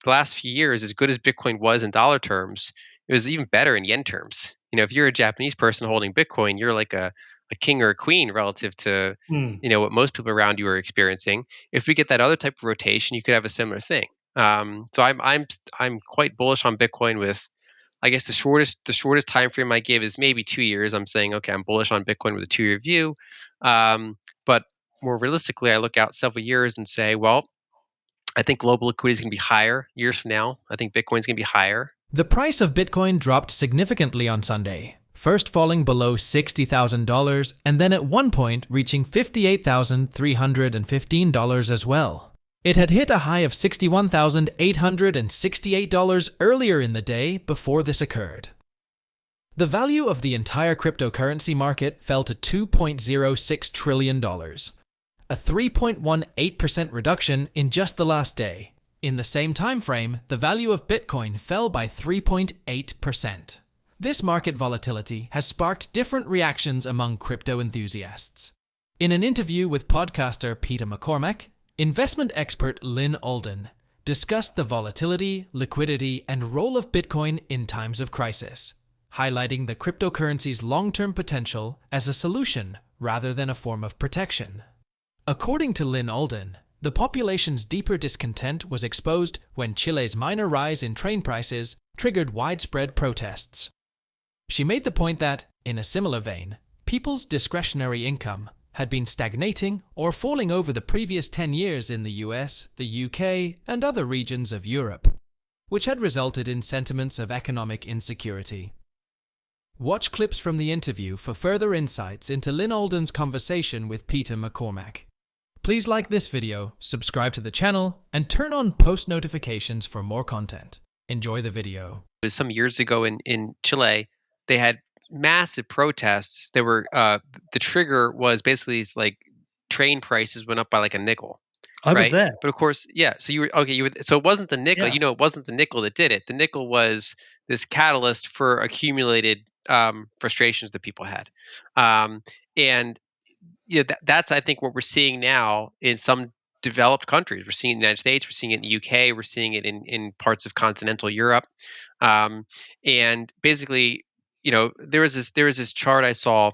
the last few years, as good as Bitcoin was in dollar terms, it was even better in yen terms. If you're a Japanese person holding Bitcoin, you're like a king or a queen relative to Hmm. what most people around you are experiencing. If we get that other type of rotation, you could have a similar thing. So I'm quite bullish on Bitcoin. With, I guess, the shortest time frame I give is maybe 2 years. I'm saying, okay, I'm bullish on Bitcoin with a 2-year view. But more realistically, I look out several years and say, well, I think global liquidity is going to be higher years from now. I think Bitcoin's going to be higher. The price of Bitcoin dropped significantly on Sunday, first falling below $60,000 and then at one point reaching $58,315 as well. It had hit a high of $61,868 earlier in the day before this occurred. The value of the entire cryptocurrency market fell to $2.06 trillion, a 3.18% reduction in just the last day. In the same time frame, the value of Bitcoin fell by 3.8%. This market volatility has sparked different reactions among crypto enthusiasts. In an interview with podcaster Peter McCormack, investment expert Lynn Alden discussed the volatility, liquidity, and role of Bitcoin in times of crisis, highlighting the cryptocurrency's long-term potential as a solution rather than a form of protection. According to Lynn Alden, the population's deeper discontent was exposed when Chile's minor rise in train prices triggered widespread protests. She made the point that, in a similar vein, people's discretionary income had been stagnating or falling over the previous 10 years in the US, the UK, and other regions of Europe, which had resulted in sentiments of economic insecurity. Watch clips from the interview for further insights into Lynn Alden's conversation with Peter McCormack. Please like this video, subscribe to the channel, and turn on post notifications for more content. Enjoy the video. Some years ago in Chile, they had massive protests. There were the trigger was basically like train prices went up by like a nickel, I was right? there. But of course, yeah. So you were okay. So it wasn't the nickel. Yeah. It wasn't the nickel that did it. The nickel was this catalyst for accumulated frustrations that people had, and that's I think what we're seeing now in some developed countries. We're seeing it in the United States. We're seeing it in the UK. We're seeing it in parts of continental Europe, and basically, there was this chart I saw.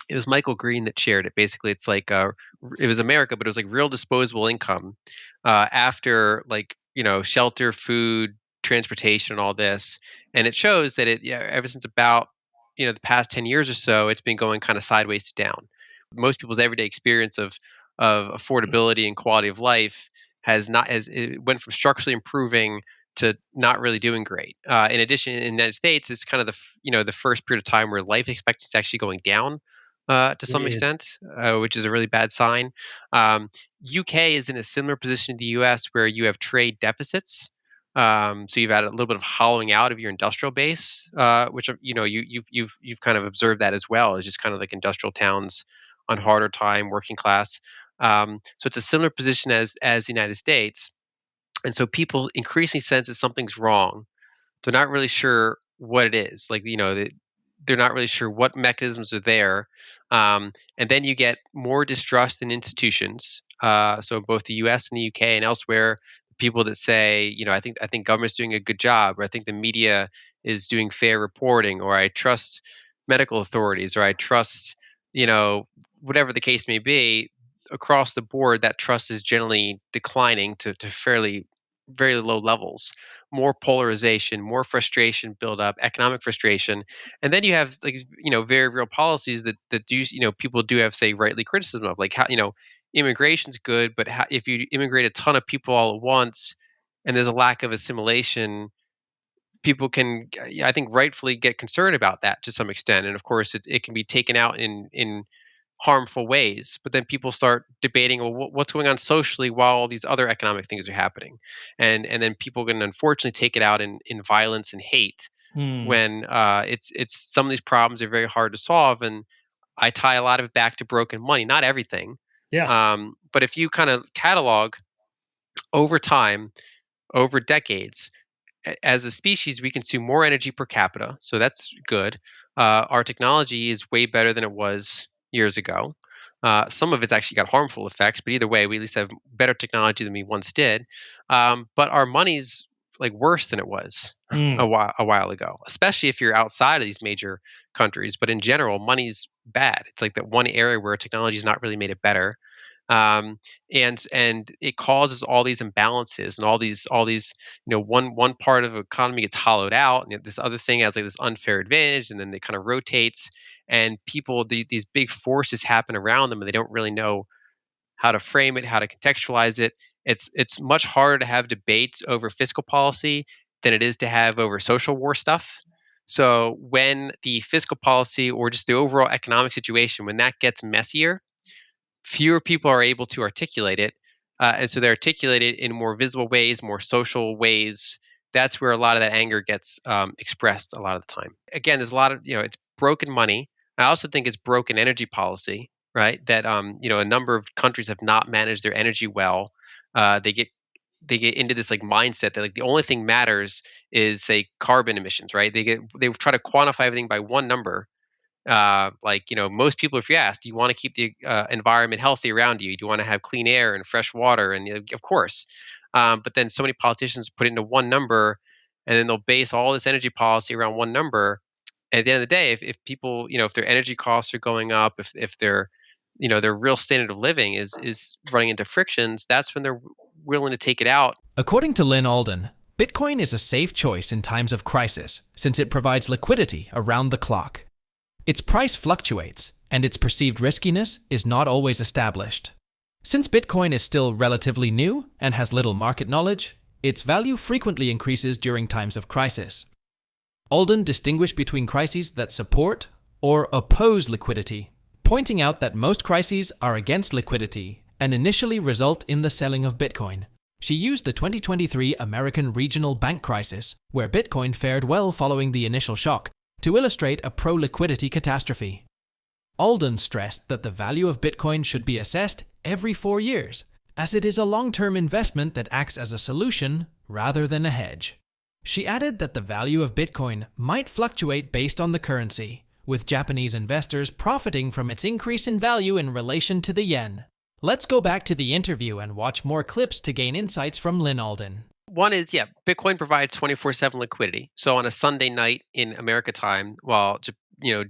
It was Michael Green that shared it. Basically, it's like it was America, but it was like real disposable income after like shelter, food, transportation, and all this. And it shows that ever since about the past 10 years or so, it's been going kind of sideways to down. Most people's everyday experience of affordability and quality of life it went from structurally improving to not really doing great. In addition, in the United States, it's kind of the first period of time where life expectancy is actually going down to some Yeah. extent, which is a really bad sign. UK is in a similar position to the US, where you have trade deficits. So you've had a little bit of hollowing out of your industrial base, which you've kind of observed that as well. It's just kind of like industrial towns on harder time, working class. So it's a similar position as the United States, and so people increasingly sense that something's wrong. They're not really sure what it is. Like they're not really sure what mechanisms are there, and then you get more distrust in institutions. So both the U.S. and the U.K. and elsewhere, people that say, I think government's doing a good job, or I think the media is doing fair reporting, or I trust medical authorities, or I trust, whatever the case may be. Across the board, that trust is generally declining to fairly very low levels. More polarization, more frustration build up, economic frustration, and then you have like very real policies that do people do have, say, rightly criticism of, like how immigration's good, but if you immigrate a ton of people all at once and there's a lack of assimilation, people can, I think, rightfully get concerned about that to some extent, and of course it can be taken out in harmful ways. But then people start debating, well, what's going on socially while all these other economic things are happening, and then people can unfortunately take it out in violence and hate Hmm. when it's some of these problems are very hard to solve. And I tie a lot of it back to broken money, not everything, Yeah. but if you kind of catalog over time, over decades, as a species, we consume more energy per capita, so that's good. Our technology is way better than it was years ago. Some of it's actually got harmful effects, but either way, we at least have better technology than we once did. But our money's like worse than it was Mm. a while ago, especially if you're outside of these major countries. But in general, money's bad. It's like that one area where technology's not really made it better. Um, and it causes all these imbalances and all these one part of the economy gets hollowed out, and this other thing has like this unfair advantage, and then it kind of rotates, and people these big forces happen around them, and they don't really know how to frame it, how to contextualize it. It's much harder to have debates over fiscal policy than it is to have over social war stuff. So when the fiscal policy or just the overall economic situation, when that gets messier, fewer people are able to articulate it. And so they articulate it in more visible ways, more social ways. That's where a lot of that anger gets expressed a lot of the time. Again, there's a lot of, it's broken money. I also think it's broken energy policy, right? That, a number of countries have not managed their energy well. They get into this like mindset that like the only thing matters is say carbon emissions, right? They try to quantify everything by one number, most people, if you ask, do you want to keep the environment healthy around you? Do you want to have clean air and fresh water? And of course, but then so many politicians put it into one number, and then they'll base all this energy policy around one number. And at the end of the day, if people, if their energy costs are going up, if their real standard of living is running into frictions, that's when they're willing to take it out. According to Lynn Alden, Bitcoin is a safe choice in times of crisis since it provides liquidity around the clock. Its price fluctuates, and its perceived riskiness is not always established. Since Bitcoin is still relatively new and has little market knowledge, its value frequently increases during times of crisis. Alden distinguished between crises that support or oppose liquidity, pointing out that most crises are against liquidity and initially result in the selling of Bitcoin. She used the 2023 American regional bank crisis, where Bitcoin fared well following the initial shock, to illustrate a pro-liquidity catastrophe. Alden stressed that the value of Bitcoin should be assessed every 4 years, as it is a long-term investment that acts as a solution rather than a hedge. She added that the value of Bitcoin might fluctuate based on the currency, with Japanese investors profiting from its increase in value in relation to the yen. Let's go back to the interview and watch more clips to gain insights from Lynn Alden. One is, Bitcoin provides 24/7 liquidity. So on a Sunday night in America time, while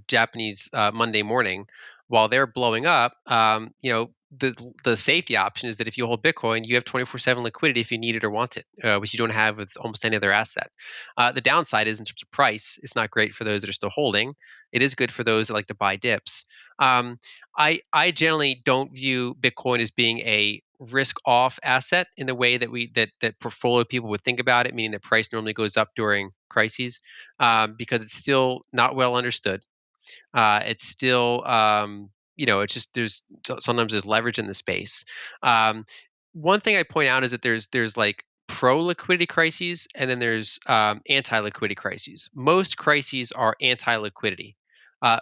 Japanese Monday morning, while they're blowing up, the safety option is that if you hold Bitcoin, you have 24/7 liquidity if you need it or want it, which you don't have with almost any other asset. The downside is in terms of price, it's not great for those that are still holding. It is good for those that like to buy dips. I generally don't view Bitcoin as being a risk-off asset in the way that that portfolio people would think about it, meaning that price normally goes up during crises, because it's still not well understood. It's still, it's just sometimes there's leverage in the space. One thing I point out is that there's like pro liquidity crises, and then there's anti liquidity crises. Most crises are anti liquidity,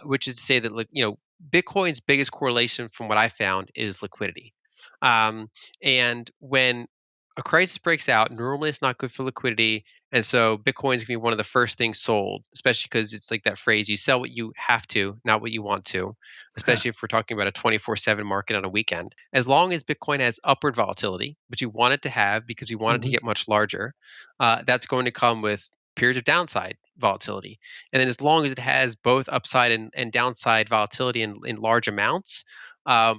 which is to say that Bitcoin's biggest correlation from what I found is liquidity. And when a crisis breaks out, normally it's not good for liquidity. And so Bitcoin is going to be one of the first things sold, especially because it's like that phrase, you sell what you have to, not what you want to, especially if we're talking about a 24/7 market on a weekend. As long as Bitcoin has upward volatility, which we want it to have because we want it to get much larger, that's going to come with periods of downside volatility. And then as long as it has both upside and downside volatility in large amounts,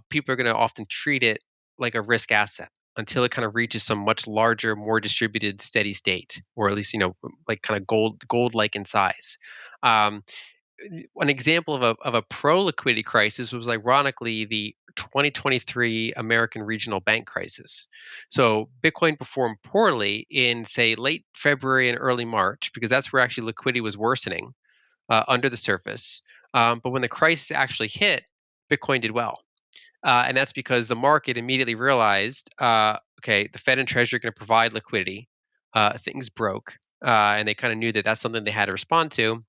people are going to often treat it like a risk asset until it kind of reaches some much larger, more distributed, steady state, or at least like kind of gold-like in size. Um, an example of a pro liquidity crisis was ironically the 2023 American regional bank crisis. So Bitcoin performed poorly in say late February and early March because that's where actually liquidity was worsening under the surface. But when the crisis actually hit, Bitcoin did well. And that's because the market immediately realized, okay, the Fed and Treasury are going to provide liquidity. Things broke, and they kind of knew that that's something they had to respond to,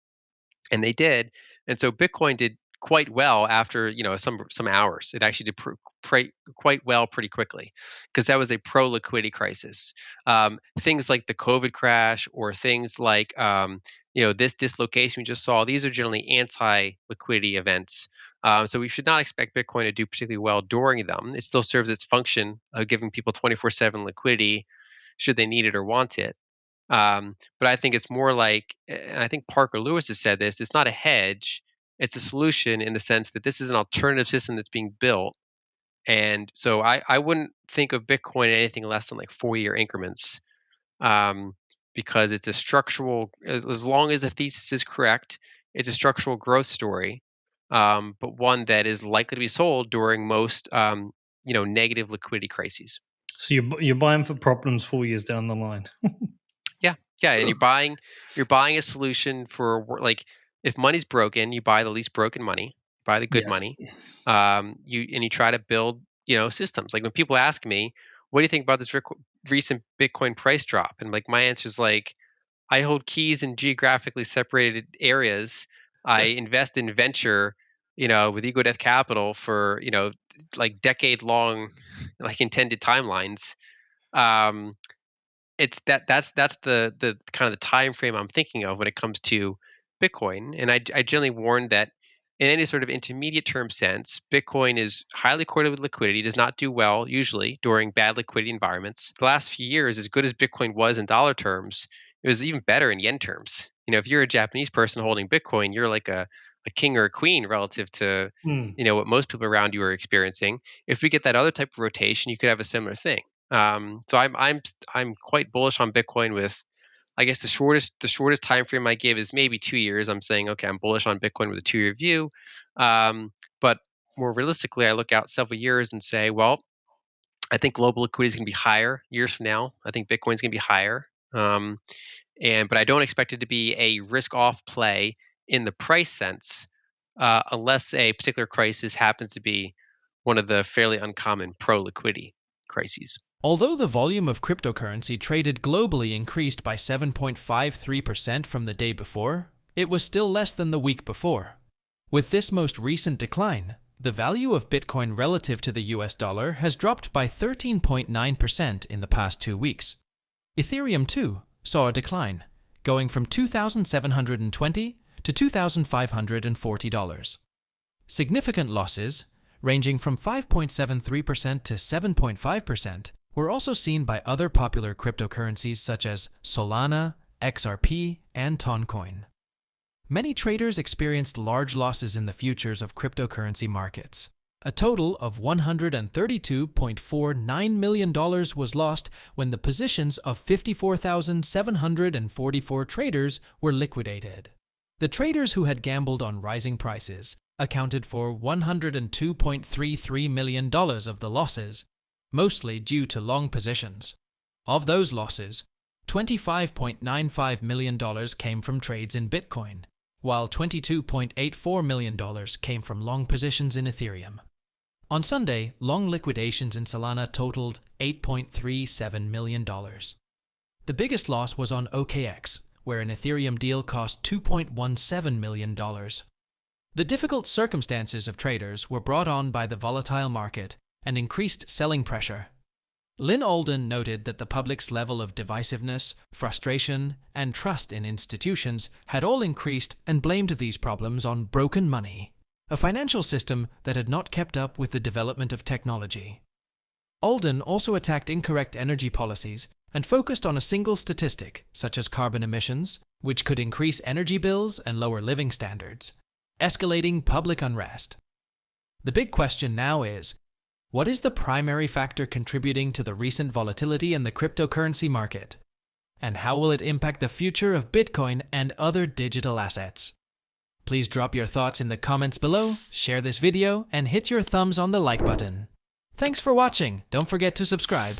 and they did. And so Bitcoin did quite well after some hours. It actually did quite well pretty quickly because that was a pro liquidity crisis. Things like the COVID crash or things like this dislocation we just saw. These are generally anti liquidity events. So we should not expect Bitcoin to do particularly well during them. It still serves its function of giving people 24/7 liquidity should they need it or want it. But I think it's more like, and I think Parker Lewis has said this, it's not a hedge, it's a solution in the sense that this is an alternative system that's being built. And so I wouldn't think of Bitcoin in anything less than like 4-year increments, um, because it's a structural, as long as the thesis is correct, it's a structural growth story, but one that is likely to be sold during most negative liquidity crises. So you're buying for problems 4 years down the line. Yeah, and you're buying a solution for like if money's broken, you buy the least broken money, buy the good Yes. money. You try to build systems. Like when people ask me, "What do you think about this recent Bitcoin price drop?" and like my answer is like, I hold keys in geographically separated areas. I invest in venture, with Ego Death Capital for like decade long, like intended timelines. Um, it's that's the kind of the time frame I'm thinking of when it comes to Bitcoin. And I generally warn that in any sort of intermediate term sense, Bitcoin is highly correlated with liquidity, does not do well usually during bad liquidity environments. The last few years, as good as Bitcoin was in dollar terms, it was even better in yen terms. If you're a Japanese person holding Bitcoin, you're like a king or a queen relative to what most people around you are experiencing. If we get that other type of rotation, you could have a similar thing. So I'm quite bullish on Bitcoin with, I guess the shortest time frame I give is maybe 2 years. I'm saying, okay, I'm bullish on Bitcoin with a 2-year view. But more realistically, I look out several years and say, well, I think global liquidity is going to be higher years from now. I think Bitcoin's going to be higher. But I don't expect it to be a risk off play in the price sense, unless a particular crisis happens to be one of the fairly uncommon pro liquidity crises. Although the volume of cryptocurrency traded globally increased by 7.53% from the day before, it was still less than the week before. With this most recent decline, the value of Bitcoin relative to the US dollar has dropped by 13.9% in the past 2 weeks. Ethereum, too, saw a decline, going from $2,720 to $2,540. Significant losses, ranging from 5.73% to 7.5%, were also seen by other popular cryptocurrencies such as Solana, XRP, and Toncoin. Many traders experienced large losses in the futures of cryptocurrency markets. A total of $132.49 million was lost when the positions of 54,744 traders were liquidated. The traders who had gambled on rising prices accounted for $102.33 million of the losses, mostly due to long positions. Of those losses, $25.95 million came from trades in Bitcoin, while $22.84 million came from long positions in Ethereum. On Sunday, long liquidations in Solana totaled $8.37 million. The biggest loss was on OKX, where an Ethereum deal cost $2.17 million. The difficult circumstances of traders were brought on by the volatile market and increased selling pressure. Lynn Alden noted that the public's level of divisiveness, frustration, and trust in institutions had all increased and blamed these problems on broken money, a financial system that had not kept up with the development of technology. Alden also attacked incorrect energy policies and focused on a single statistic, such as carbon emissions, which could increase energy bills and lower living standards, escalating public unrest. The big question now is, what is the primary factor contributing to the recent volatility in the cryptocurrency market? And how will it impact the future of Bitcoin and other digital assets? Please drop your thoughts in the comments below, share this video, and hit your thumbs on the like button. Thanks for watching. Don't forget to subscribe.